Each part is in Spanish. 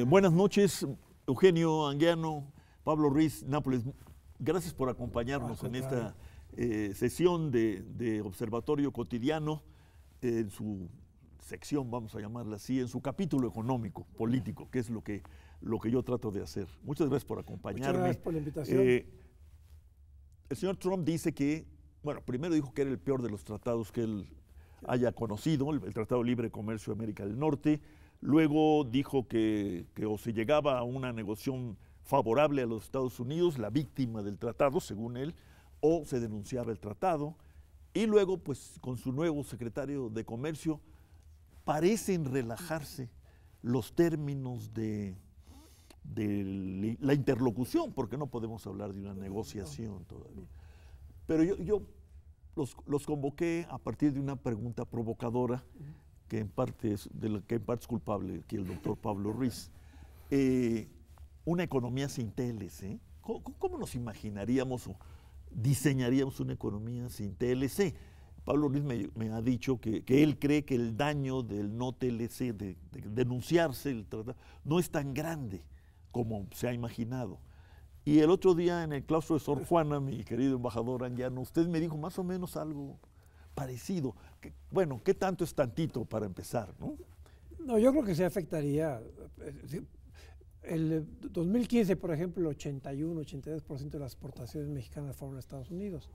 Buenas noches, Eugenio Anguiano, Pablo Ruiz, Nápoles. Gracias por acompañarnos en esta sesión de Observatorio Cotidiano, en su sección, vamos a llamarla así, en su capítulo económico, político, que es lo que yo trato de hacer. Muchas gracias por acompañarme. Muchas gracias por la invitación. El señor Trump dice que, bueno, primero dijo que era el peor de los tratados que él haya conocido, el Tratado de Libre Comercio de América del Norte. Luego dijo que o se llegaba a una negociación favorable a los Estados Unidos, la víctima del tratado, según él, o se denunciaba el tratado. Y luego, pues, con su nuevo secretario de Comercio, parecen relajarse los términos de la interlocución, porque no podemos hablar de una negociación todavía. Pero yo los convoqué a partir de una pregunta provocadora, que en parte es culpable aquí el doctor Pablo Ruiz. Una economía sin TLC, ¿cómo nos imaginaríamos o diseñaríamos una economía sin TLC? Pablo Ruiz me ha dicho que él cree que el daño del no TLC, de denunciarse el tratado, no es tan grande como se ha imaginado. Y el otro día en el claustro de Sor Juana, mi querido embajador Anguiano, usted me dijo más o menos algo parecido. Bueno, ¿qué tanto es tantito para empezar, no? No, yo creo que se afectaría. El 2015, por ejemplo, el 81-82% de las exportaciones mexicanas fueron a Estados Unidos.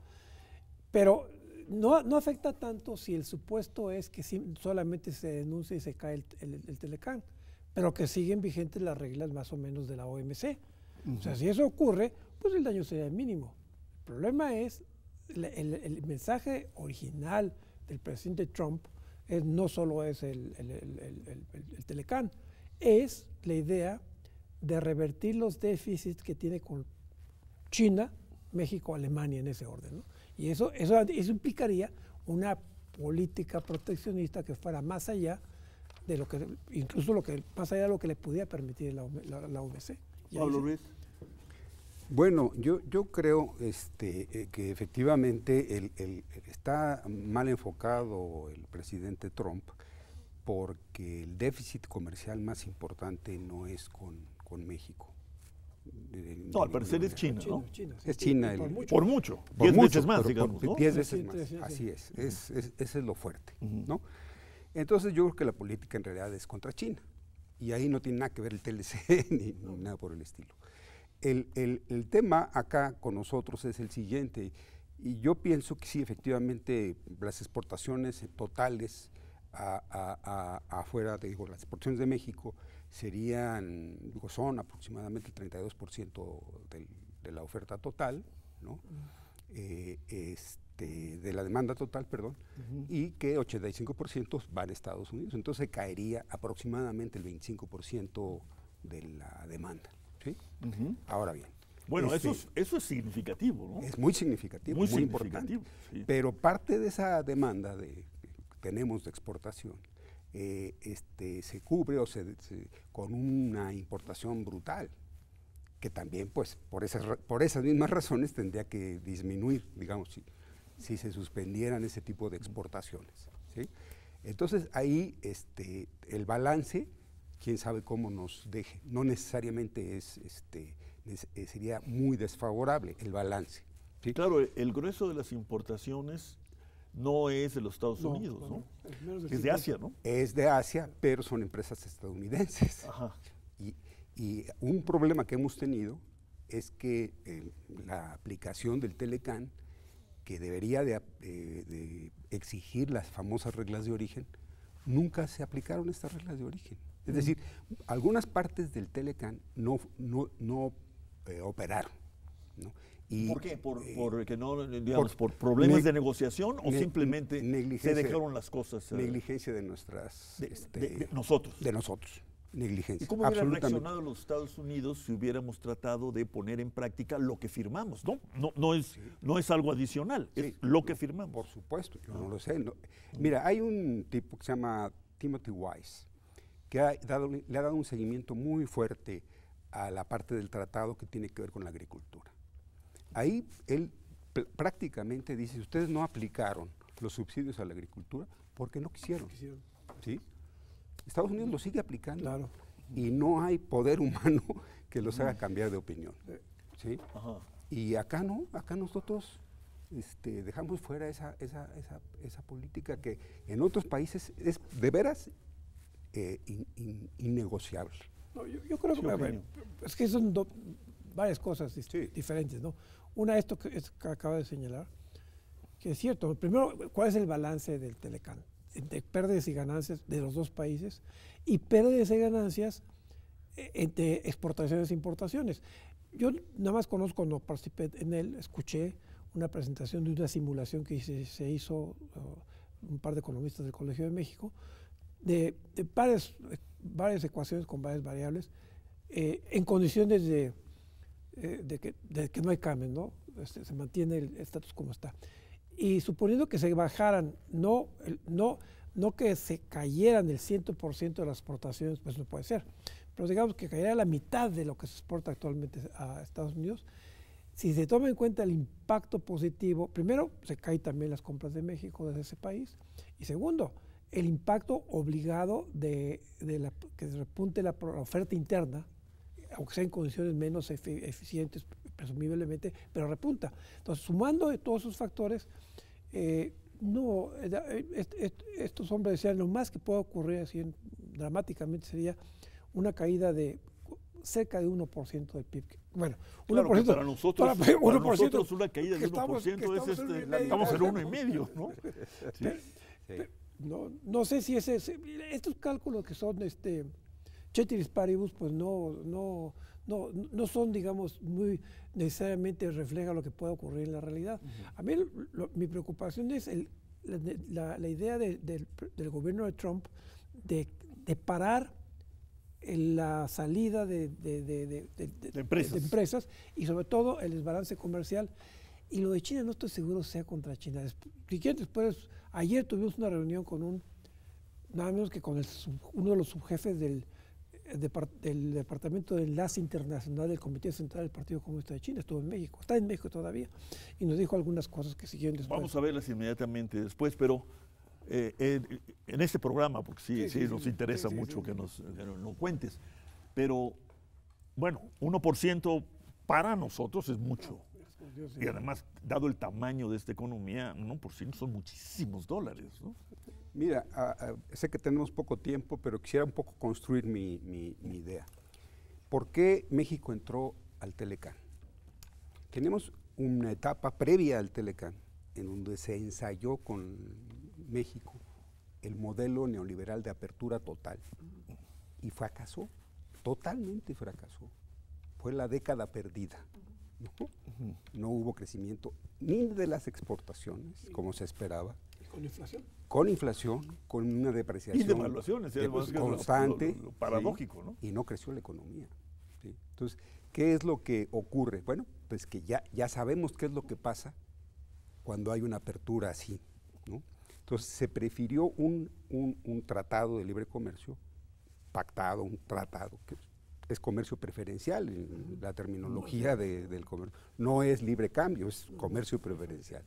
Pero no afecta tanto si el supuesto es que solamente se denuncia y se cae el Telecán, pero que siguen vigentes las reglas más o menos de la OMC. O sea, si eso ocurre, pues el daño sería mínimo. El problema es el mensaje original del presidente Trump no solo es el Telecán, es la idea de revertir los déficits que tiene con China, México, Alemania en ese orden, ¿no? Y eso implicaría una política proteccionista que fuera más allá de lo que, incluso más allá de lo que le pudiera permitir la OMC. Pablo Ruiz. Bueno, yo creo que efectivamente está mal enfocado el presidente Trump, porque el déficit comercial más importante no es con México. No, al parecer es China, ¿no? Es China. Por mucho. 10 veces más, digamos, ¿no? 10 veces más, así es. Ese es lo fuerte, ¿no? Entonces yo creo que la política en realidad es contra China. Y ahí no tiene nada que ver el TLC ni nada por el estilo. El tema acá con nosotros es el siguiente, y yo pienso que sí, efectivamente, las exportaciones totales afuera, las exportaciones de México son aproximadamente el 32% de la oferta total, ¿no? De la demanda total, perdón, y que 85% van a Estados Unidos, entonces caería aproximadamente el 25% de la demanda. ¿Sí? Ahora bien. Bueno, eso es significativo, ¿no? Es muy significativo, muy importante. Sí. Pero parte de esa demanda que tenemos de exportación se cubre con una importación brutal, que también, pues, por esas mismas razones tendría que disminuir, digamos, si se suspendieran ese tipo de exportaciones, ¿sí? Entonces, ahí el balance, quién sabe cómo nos deje. No necesariamente sería muy desfavorable el balance, ¿sí? Claro, el grueso de las importaciones no es de los Estados Unidos, ¿no? Es de Asia, ¿no? Es de Asia, pero son empresas estadounidenses. Ajá. Y un problema que hemos tenido es que la aplicación del Telecán, que debería de exigir las famosas reglas de origen, nunca se aplicaron estas reglas de origen. Es decir, algunas partes del Telecán no operaron, ¿no? Y, ¿por qué? ¿Porque no, digamos, por problemas de negociación o simplemente se dejaron las cosas? Negligencia de nuestras... de nosotros. De nosotros, negligencia. ¿Y cómo hubieran reaccionado los Estados Unidos si hubiéramos tratado de poner en práctica lo que firmamos? No es algo adicional, es lo que firmamos. Por supuesto, yo no lo sé. No. Mira, hay un tipo que se llama Timothy Wise, que le ha dado un seguimiento muy fuerte a la parte del tratado que tiene que ver con la agricultura. Ahí él prácticamente dice, ustedes no aplicaron los subsidios a la agricultura porque no quisieron. ¿Sí? Estados Unidos lo sigue aplicando. Claro. y no hay poder humano que los haga cambiar de opinión. ¿Sí? Ajá. Y acá no, acá nosotros dejamos fuera esa política que en otros países es de veras innegociable. No, yo creo que es que son varias cosas diferentes, ¿no? Una, esto que acaba de señalar, que es cierto. Primero, ¿cuál es el balance del Telecán? De pérdidas y ganancias de los dos países y pérdidas y ganancias entre exportaciones e importaciones. Yo nada más conozco, cuando participé en él, escuché una presentación de una simulación que se hizo un par de economistas del Colegio de México, de varias ecuaciones con varias variables, en condiciones de que no hay cambios, ¿no? Se mantiene el estatus como está. Y suponiendo que se bajaran, no que se cayeran el 100% de las exportaciones, pues no puede ser, pero digamos que cayera la mitad de lo que se exporta actualmente a Estados Unidos. Si se toma en cuenta el impacto positivo, primero, se caen también las compras de México desde ese país, y segundo, el impacto obligado que repunte la oferta interna, aunque sea en condiciones menos eficientes, presumiblemente, pero repunta. Entonces, sumando de todos esos factores, estos hombres decían, lo más que puede ocurrir así dramáticamente sería una caída de cerca de 1% del PIB. Bueno, claro, 1%, para nosotros, 1% una caída de 1% estamos en 1,5, ¿no? Sí. No sé si estos cálculos que son ceteris paribus, pues no son, digamos, muy necesariamente reflejan lo que puede ocurrir en la realidad. A mí mi preocupación es la idea del gobierno de Trump de parar la salida de empresas y sobre todo el desbalance comercial. Y lo de China no estoy seguro sea contra China. Después, ayer tuvimos una reunión con nada menos que con uno de los subjefes del Departamento de Enlace Internacional del Comité Central del Partido Comunista de China. Estuvo en México, está en México todavía, y nos dijo algunas cosas que siguieron después. Vamos a verlas inmediatamente después, pero en este programa, porque sí nos interesa mucho que nos cuentes, pero bueno, 1% para nosotros es mucho. Y además, dado el tamaño de esta economía, 1% son muchísimos dólares, ¿no? Mira, sé que tenemos poco tiempo, pero quisiera un poco construir mi idea. ¿Por qué México entró al Telecán? Tenemos una etapa previa al Telecán, en donde se ensayó con México el modelo neoliberal de apertura total, y fracasó, totalmente fracasó. Fue la década perdida. No hubo crecimiento ni de las exportaciones, como se esperaba. ¿Con inflación? Con inflación, con una depreciación. Y devaluaciones, constante. Lo paradójico, ¿no? Y no creció la economía. ¿Sí? Entonces, ¿qué es lo que ocurre? Bueno, pues que ya sabemos qué es lo que pasa cuando hay una apertura así, ¿no? Entonces, se prefirió un tratado de libre comercio, pactado, un tratado que es comercio preferencial en la terminología del comercio. No es libre cambio, es comercio preferencial.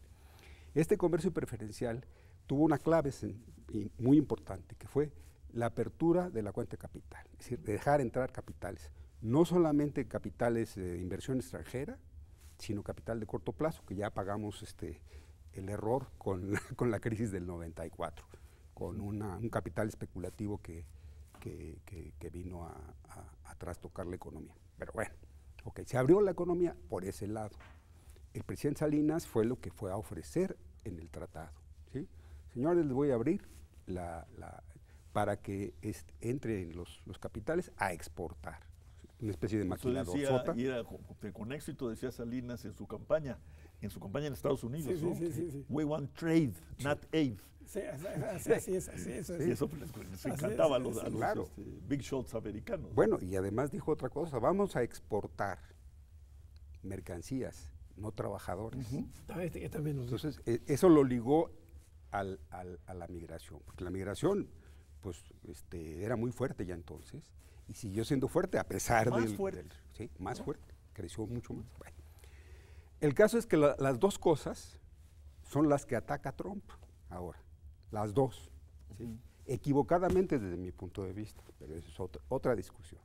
Este comercio preferencial tuvo una clave muy importante, que fue la apertura de la cuenta de capital, es decir, dejar entrar capitales, no solamente capitales de inversión extranjera, sino capital de corto plazo, que ya pagamos el error con la crisis del 94, con un capital especulativo que vino a trastocar la economía. Pero bueno, se abrió la economía por ese lado. El presidente Salinas fue lo que fue a ofrecer en el tratado, ¿sí? Señores, les voy a abrir para que entren los capitales a exportar. Una especie de maquilador. Y era con éxito, decía Salinas en su campaña en Estados Unidos, sí, ¿no? Sí. We want trade, not aid. Sí, así es. Y eso les encantaba a los claro. big shots americanos. Bueno, y además dijo otra cosa, vamos a exportar mercancías, no trabajadores. También Entonces, eso lo ligó a la migración, porque la migración pues era muy fuerte ya entonces, y siguió siendo fuerte a pesar más fuerte, creció mucho más. Bueno, el caso es que las dos cosas son las que ataca Trump ahora, las dos, ¿sí? equivocadamente desde mi punto de vista, pero eso es otra discusión.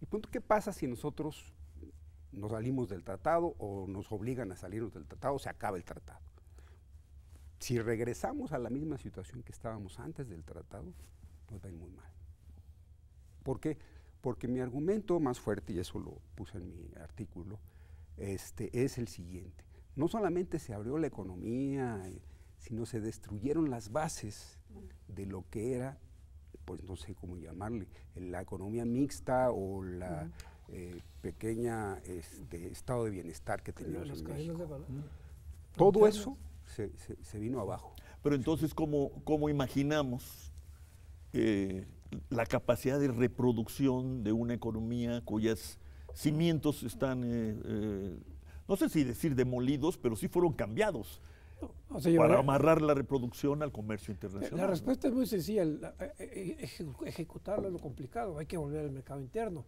Y punto, ¿qué pasa si nosotros nos salimos del tratado o nos obligan a salirnos del tratado, se acaba el tratado? Si regresamos a la misma situación que estábamos antes del tratado, nos va a ir muy mal. ¿Por qué? Porque mi argumento más fuerte, y eso lo puse en mi artículo, es el siguiente. No solamente se abrió la economía, sino se destruyeron las bases de lo que era, pues no sé cómo llamarle, la economía mixta o la pequeña estado de bienestar que teníamos en México. Todo eso se vino abajo. Pero entonces, ¿cómo imaginamos la capacidad de reproducción de una economía cuyos cimientos están, no sé si decir demolidos, pero sí fueron cambiados para amarrar la reproducción al comercio internacional? La respuesta es muy sencilla, ejecutarlo es lo complicado, hay que volver al mercado interno.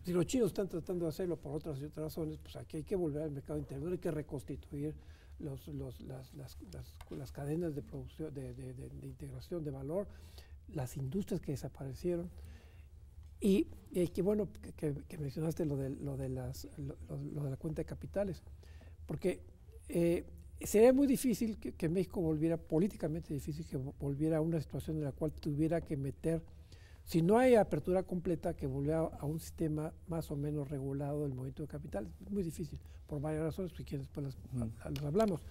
Si los chinos están tratando de hacerlo por otras razones, pues aquí hay que volver al mercado interno, hay que reconstituir las cadenas de producción, de integración de valor, las industrias que desaparecieron. Y qué bueno que mencionaste lo de la cuenta de capitales, porque sería muy difícil que México volviera, políticamente difícil que volviera a una situación en la cual tuviera que meter, si no hay apertura completa, que volviera a un sistema más o menos regulado del movimiento de capitales. Es muy difícil, por varias razones, si quieres después las hablamos.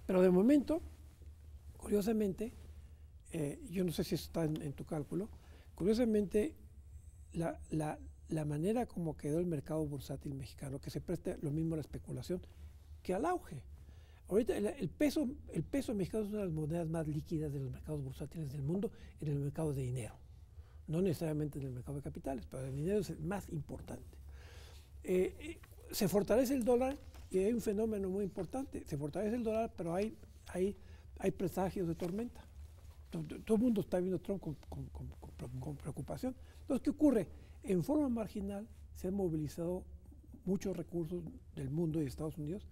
Pero de momento, curiosamente, yo no sé si eso está en tu cálculo, curiosamente, la manera como quedó el mercado bursátil mexicano, que se presta lo mismo a la especulación que al auge. Ahorita el peso mexicano es una de las monedas más líquidas de los mercados bursátiles del mundo en el mercado de dinero. No necesariamente en el mercado de capitales, pero el dinero es el más importante. Se fortalece el dólar y hay un fenómeno muy importante. Se fortalece el dólar, pero hay presagios de tormenta. Todo el mundo está viendo Trump con preocupación. Entonces, ¿qué ocurre? En forma marginal se han movilizado muchos recursos del mundo y de Estados Unidos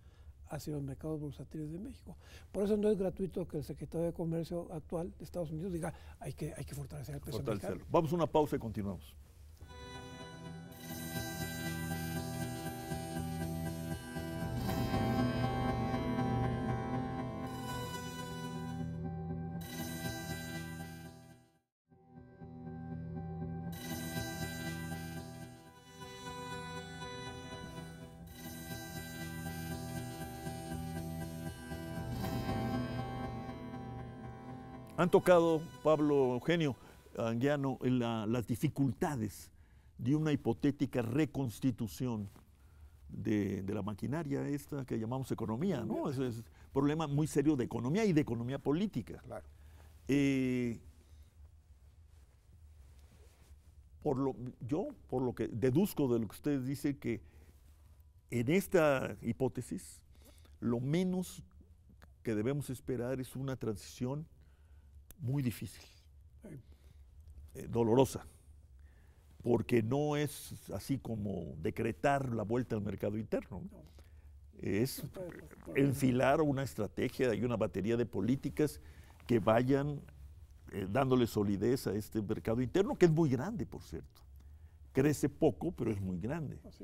hacia los mercados bursátiles de México. Por eso no es gratuito que el secretario de Comercio actual de Estados Unidos diga hay que fortalecer el peso mexicano. Vamos a una pausa y continuamos. Han tocado, Pablo, Eugenio, Anguiano, las dificultades de una hipotética reconstitución de la maquinaria esta que llamamos economía, ¿no? Es un problema muy serio de economía y de economía política. Claro. Por lo que deduzco de lo que usted dice, que en esta hipótesis lo menos que debemos esperar es una transición muy difícil, dolorosa, porque no es así como decretar la vuelta al mercado interno, ¿no? Es enfilar una estrategia y una batería de políticas que vayan dándole solidez a este mercado interno, que es muy grande, por cierto. Crece poco, pero es muy grande. Así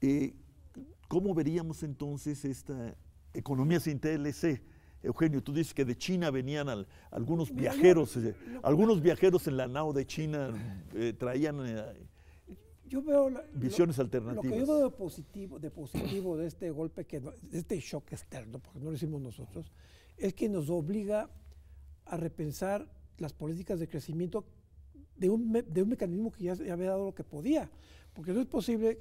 es. ¿Cómo veríamos entonces esta economía sin TLC? Eugenio, tú dices que de China venían algunos viajeros en la nao de China traían yo veo visiones alternativas. Lo que yo veo de positivo de este golpe, de este shock externo, porque no lo hicimos nosotros, es que nos obliga a repensar las políticas de crecimiento de un mecanismo que ya había dado lo que podía, porque no es posible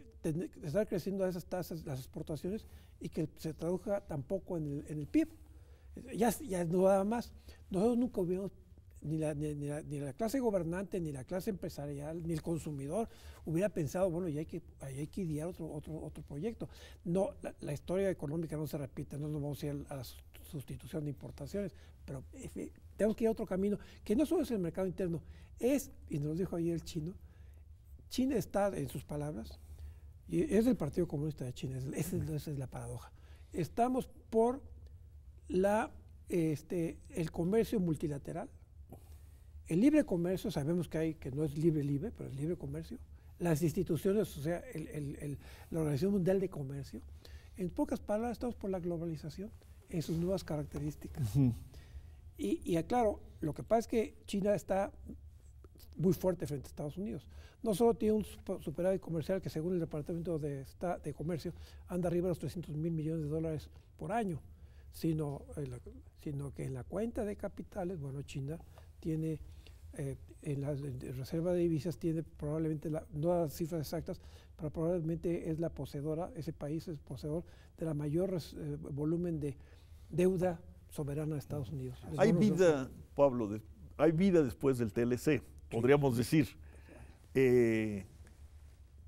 estar creciendo a esas tasas las exportaciones y que se traduzca tampoco en el PIB. Ya no daba más. Nosotros nunca hubiéramos, ni la clase gobernante, ni la clase empresarial, ni el consumidor hubiera pensado, bueno, ya hay que idear otro proyecto. No, la historia económica no se repite, no nos vamos a ir a la sustitución de importaciones, pero tenemos que ir a otro camino, que no solo es el mercado interno, y nos lo dijo ayer el chino, China está, en sus palabras, y es del Partido Comunista de China, esa es la paradoja, estamos por el comercio multilateral El libre comercio, sabemos que no es libre, pero es libre comercio. Las instituciones, o sea, la Organización Mundial de Comercio, en pocas palabras, estamos por la globalización en sus nuevas características. Y claro, lo que pasa es que China está muy fuerte frente a Estados Unidos. No solo tiene un superávit comercial que según el Departamento de Comercio anda arriba de los $300,000 millones de dólares por año, sino que en la cuenta de capitales, bueno, China tiene, en la reserva de divisas tiene probablemente, no las cifras exactas, pero probablemente es la poseedora, ese país es poseedor de la mayor volumen de deuda soberana de Estados Unidos. Hay vida, Pablo, hay vida después del TLC, podríamos decir,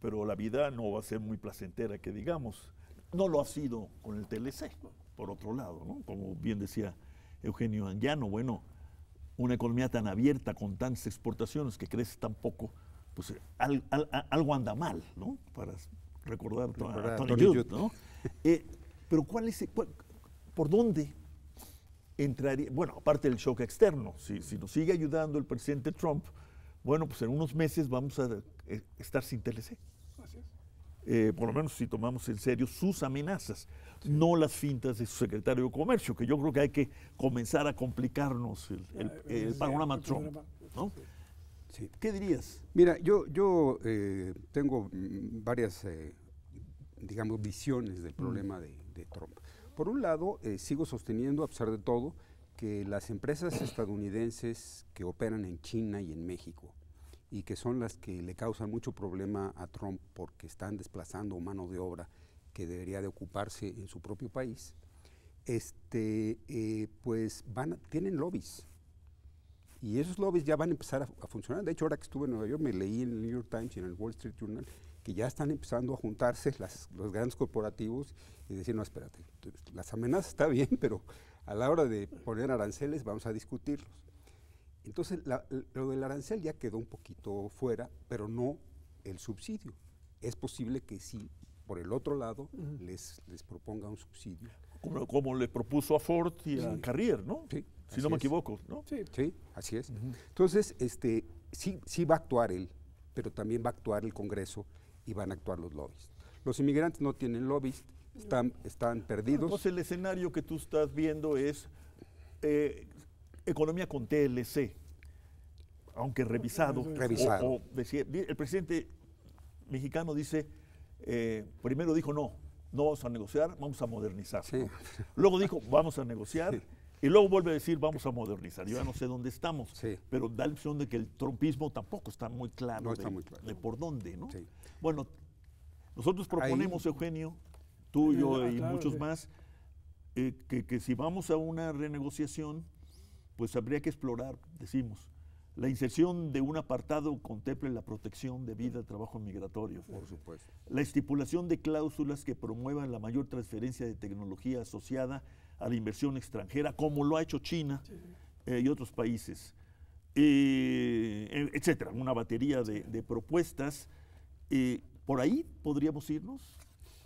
pero la vida no va a ser muy placentera, que digamos. No lo ha sido con el TLC, por otro lado, ¿no? Como bien decía Eugenio Anguiano, bueno, una economía tan abierta, con tantas exportaciones, que crece tan poco, pues algo anda mal, ¿no? Para recordar a Tony Judd, ¿no? Pero ¿por dónde entraría? Bueno, aparte del shock externo, si nos sigue ayudando el presidente Trump, bueno, pues en unos meses vamos a estar sin TLC. Así es. Por lo menos si tomamos en serio sus amenazas, no las fintas de su secretario de Comercio, que yo creo que hay que comenzar a complicarnos el panorama Trump, ¿no? Sí. ¿Qué dirías? Mira, yo tengo varias, digamos, visiones del problema de Trump. Por un lado, sigo sosteniendo, a pesar de todo, que las empresas estadounidenses que operan en China y en México, y que son las que le causan mucho problema a Trump porque están desplazando mano de obra que debería de ocuparse en su propio país, pues tienen lobbies. Y esos lobbies ya van a empezar a funcionar. De hecho, ahora que estuve en Nueva York, me leí en el New York Times y en el Wall Street Journal que ya están empezando a juntarse los grandes corporativos y decir, no, espérate, las amenazas está bien, pero a la hora de poner aranceles vamos a discutirlos. Entonces, lo del arancel ya quedó un poquito fuera, pero no el subsidio. Es posible que sí, por el otro lado, les proponga un subsidio. Como le propuso a Ford y a Carrier, ¿no? Sí. Si no me equivoco, ¿no? Sí, así es. Entonces, sí va a actuar él, pero también va a actuar el Congreso y van a actuar los lobbies. Los inmigrantes no tienen lobbies, están perdidos. Entonces, el escenario que tú estás viendo es economía con TLC, aunque revisado. El presidente mexicano dice, primero dijo no vamos a negociar, vamos a modernizar. Sí. ¿No? Luego dijo, vamos a negociar, sí. Y luego vuelve a decir, vamos a modernizar. Yo ya no sé dónde estamos, sí. Pero da la impresión de que el trumpismo tampoco está muy claro, de por dónde, ¿no? Sí. Bueno, nosotros proponemos, Eugenio, tú, yo y muchos más, que si vamos a una renegociación, pues habría que explorar, decimos, la inserción de un apartado contemple la protección de vida, trabajo migratorio. Por supuesto. La estipulación de cláusulas que promuevan la mayor transferencia de tecnología asociada a la inversión extranjera, como lo ha hecho China y otros países, etcétera. Una batería de propuestas. ¿Por ahí podríamos irnos?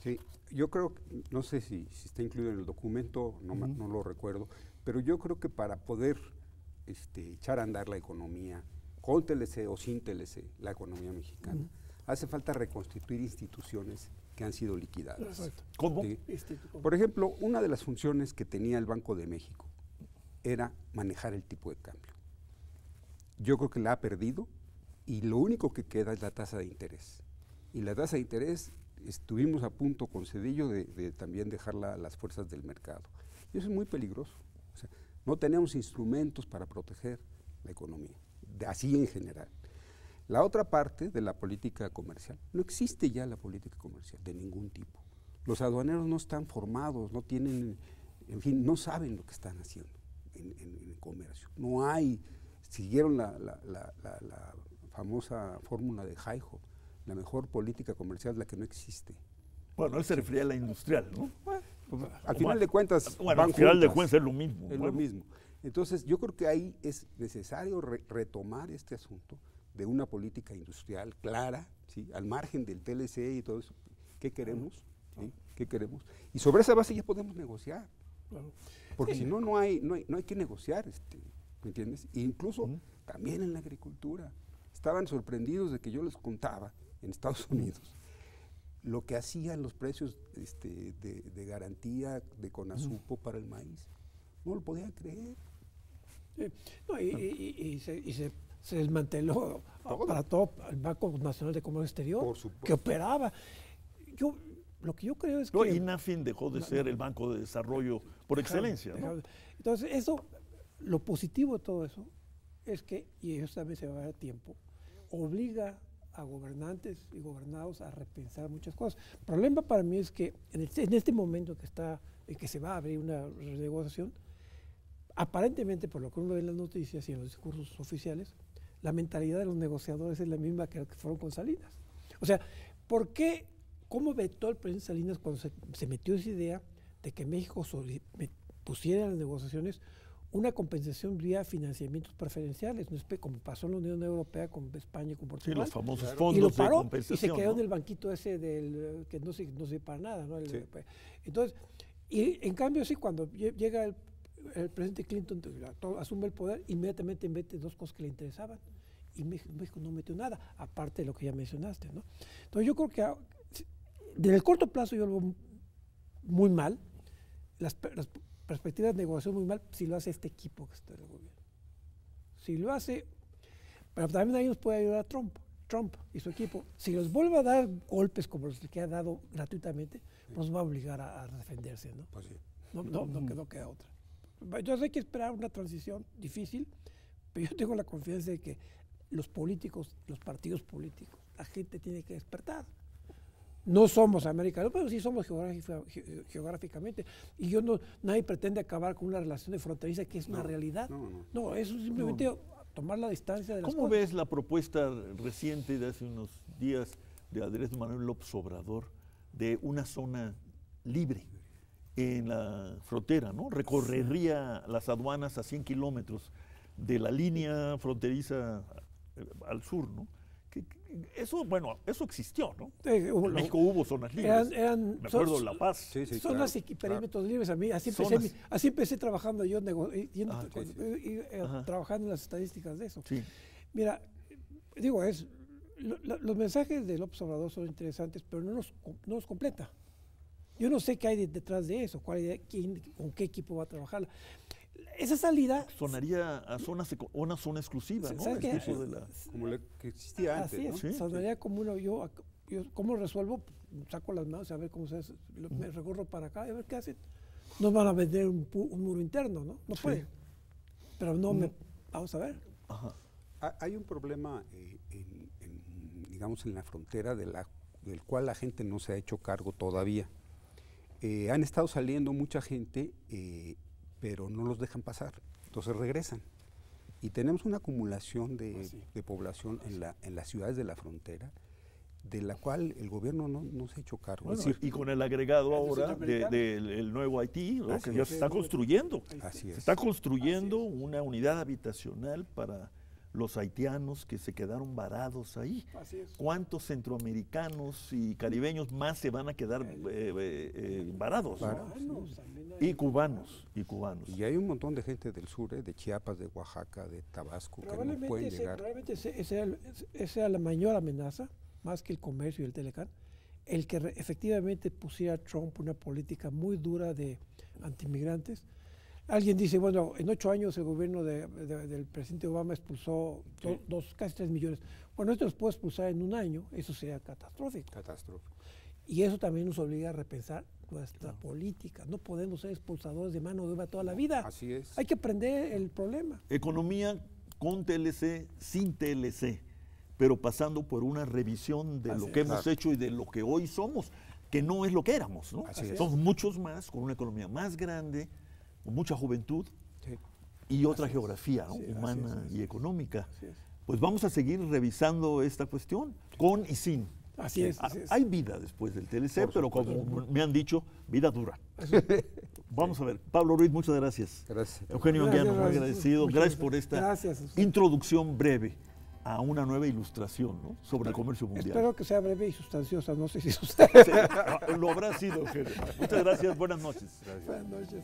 Sí, yo creo, no sé si está incluido en el documento, no lo recuerdo, pero yo creo que para poder echar a andar la economía, con TLC o sin TLC, la economía mexicana, hace falta reconstituir instituciones que han sido liquidadas. Exacto. ¿Cómo? ¿Sí? Por ejemplo, una de las funciones que tenía el Banco de México era manejar el tipo de cambio. Yo creo que la ha perdido y lo único que queda es la tasa de interés. Y la tasa de interés estuvimos a punto con Cedillo de también dejarla a las fuerzas del mercado. Y eso es muy peligroso. O sea, no tenemos instrumentos para proteger la economía, así en general. La otra parte de la política comercial, no existe ya la política comercial de ningún tipo. Los aduaneros no están formados, no tienen, en fin, no saben lo que están haciendo en el comercio. No hay, siguieron la famosa fórmula de Jaiho, la mejor política comercial es la que no existe. Bueno, él se refería a la industrial, ¿no? Al final de cuentas, al final de cuentas es lo mismo. Es lo mismo. Entonces, yo creo que ahí es necesario retomar este asunto de una política industrial clara, ¿sí? Al margen del TLC y todo eso. ¿Qué queremos? ¿Sí? ¿Qué queremos? Y sobre esa base ya podemos negociar. Porque si no, no hay que negociar, ¿me entiendes? E incluso también en la agricultura. Estaban sorprendidos de que yo les contaba en Estados Unidos lo que hacían los precios de garantía de Conasupo para el maíz. No lo podían creer. No, y se desmanteló para todo el Banco Nacional de Comercio Exterior, que operaba. Lo que yo creo es que... INAFIN dejó de ser el Banco de Desarrollo por excelencia, ¿no? Entonces, lo positivo de todo eso es que, y eso también se va a dar tiempo, obliga a gobernantes y gobernados a repensar muchas cosas. El problema para mí es que en este momento que se va a abrir una renegociación, aparentemente, por lo que uno ve en las noticias y en los discursos oficiales, la mentalidad de los negociadores es la misma que fueron con Salinas. O sea, ¿cómo vetó el presidente Salinas cuando se metió esa idea de que México pusiera en las negociaciones una compensación vía financiamientos preferenciales, como pasó en la Unión Europea con España y con Portugal? Sí, los famosos fondos y lo paró, de compensación. Y se quedó ¿no? en el banquito ese que no sirve para nada, ¿no? Sí. Entonces, y en cambio sí, cuando llega el presidente Clinton asume el poder, inmediatamente mete dos cosas que le interesaban y México no metió nada, aparte de lo que ya mencionaste, ¿no? Entonces yo creo que desde el corto plazo yo lo veo muy mal, las perspectivas de negociación muy mal si lo hace este equipo que está en el gobierno. Si lo hace, pero también ahí nos puede ayudar Trump y su equipo. Si les vuelve a dar golpes como los que ha dado gratuitamente, pues va a obligar a defenderse, ¿no? Pues sí. No queda otra. Entonces hay que esperar una transición difícil, pero yo tengo la confianza de que los políticos, los partidos políticos, la gente tiene que despertar. No somos americanos, pero sí somos geográficamente. Y nadie pretende acabar con una relación de fronteriza que es una realidad. No, eso es simplemente tomar la distancia de las ¿Cómo cosas. ves la propuesta reciente de hace unos días de Andrés Manuel López Obrador de una zona libre en la frontera, ¿no? Recorrería las aduanas a 100 kilómetros de la línea fronteriza al sur, ¿no? Eso existió, ¿no? En México hubo zonas libres. Me acuerdo de La Paz. Zonas y perímetros libres. A mí así empecé trabajando yo, trabajando en las estadísticas de eso. Sí. Mira, digo, los mensajes de López Obrador son interesantes, pero no nos completa. Yo no sé qué hay detrás de eso, con qué equipo va a trabajar. Esa salida sonaría a una zona exclusiva, ¿no? Como la que existía antes. Así es, ¿no? ¿Sí? Sonaría como yo ¿cómo resuelvo? Saco las manos a ver cómo se hace, me recorro para acá y a ver qué hacen. Nos van a vender un muro interno, ¿no? No pueden. Pero vamos a ver. Ajá. Hay un problema, digamos, en la frontera del cual la gente no se ha hecho cargo todavía. Han estado saliendo mucha gente, pero no los dejan pasar, entonces regresan. Y tenemos una acumulación de población en las ciudades de la frontera, de la cual el gobierno no se ha hecho cargo. Bueno, es decir, y con el agregado ahora del nuevo Haití, ¿no? Que ya se está construyendo. Así es. Se está construyendo una unidad habitacional para los haitianos que se quedaron varados ahí. Así es. ¿Cuántos centroamericanos y caribeños más se van a quedar varados? ¿No? Y cubanos. Y hay un montón de gente del sur, de Chiapas, de Oaxaca, de Tabasco, que no pueden llegar. Probablemente esa sea la mayor amenaza, más que el comercio y el Telecán, el que efectivamente pusiera Trump una política muy dura de antimigrantes. Alguien dice, bueno, en 8 años el gobierno del presidente Obama expulsó casi 3 millones. Bueno, esto los puede expulsar en 1 año, eso sería catastrófico. Y eso también nos obliga a repensar nuestra política. No podemos ser expulsadores de mano de obra toda la vida. Así es. Hay que aprender el problema. Economía con TLC, sin TLC, pero pasando por una revisión de lo que hemos hecho y de lo que hoy somos, que no es lo que éramos, ¿no? Somos muchos más, con una economía más grande, con mucha juventud y otra geografía, ¿no? Humana y económica. Pues vamos a seguir revisando esta cuestión, con y sin. Así es. Hay vida después del TLC, pero como me han dicho, vida dura. Vamos a ver. Pablo Ruiz, muchas gracias. Gracias. Eugenio Anguiano, muy agradecido. Gracias por esta introducción breve a una nueva ilustración, ¿no? Sobre el comercio mundial. Espero que sea breve y sustanciosa, no sé si lo habrá sido, Eugenio. Muchas gracias, buenas noches. Buenas noches.